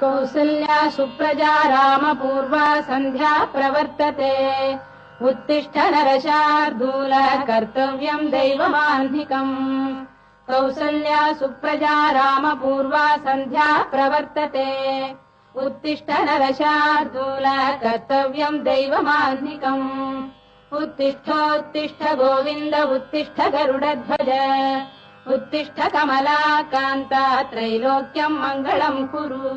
कौसल्या सुप्रजा रामपूर्वा सन्ध्या प्रवर्तते उत्तिष्ठ नरशार्दूल कर्तव्यम् दैवमाह्निकम् कौसल्या सुप्रजा रामपूर्वा सन्ध्या प्रवर्तते उत्तिष्ठ नरशार्दूल कर्तव्यम् दैवमाह्निकम् उत्तिष्ठोत्तिष्ठ गोविन्द उत्तिष्ठ गरुडध्वज उत्तिष्ठ कमलाकान्ता त्रैलोक्यम् मङ्गलम् कुरु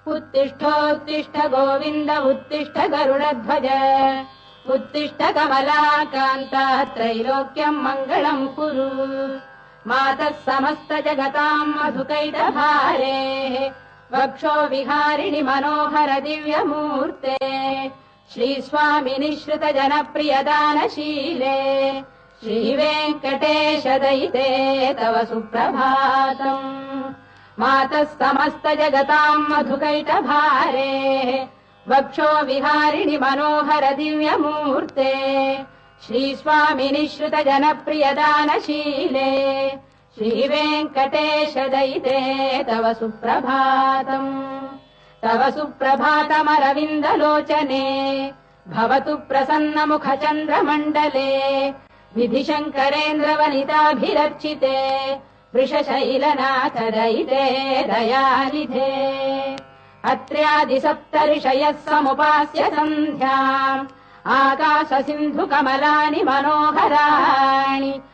उत्तिष्ठोत्तिष्ठ गोविन्द उत्तिष्ठ गरुडध्वज उत्तिष्ठ कमलाकान्ता त्रैलोक्यम् मङ्गलम् कुरु मातः समस्त जगताम् मधुकैटभारेः वक्षो विहारिणि मनोहर दिव्यमूर्ते श्रीस्वामिनि श्रुत जनप्रियदानशीले श्रीवेङ्कटेश दयिते तव सुप्रभातम् मातः समस्त जगताम् मधुकैटभारेः वक्षो विहारिणि मनोहर दिव्यमूर्ते श्रीस्वामिनि श्रुत जनप्रियदानशीले श्रीवेङ्कटेश दयिते तव सुप्रभातम् तव सुप्रभातमरविन्दलोचने भवतु प्रसन्नमुखचन्द्रमण्डले विधिशङ्करेन्द्रवनिताभिरर्चिते वृषशैलनाथ दयिते दयानिधे अत्र्यादिसप्तऋषयः समुपास्य सन्ध्याम् आकाश सिन्धु कमलानि मनोहराणि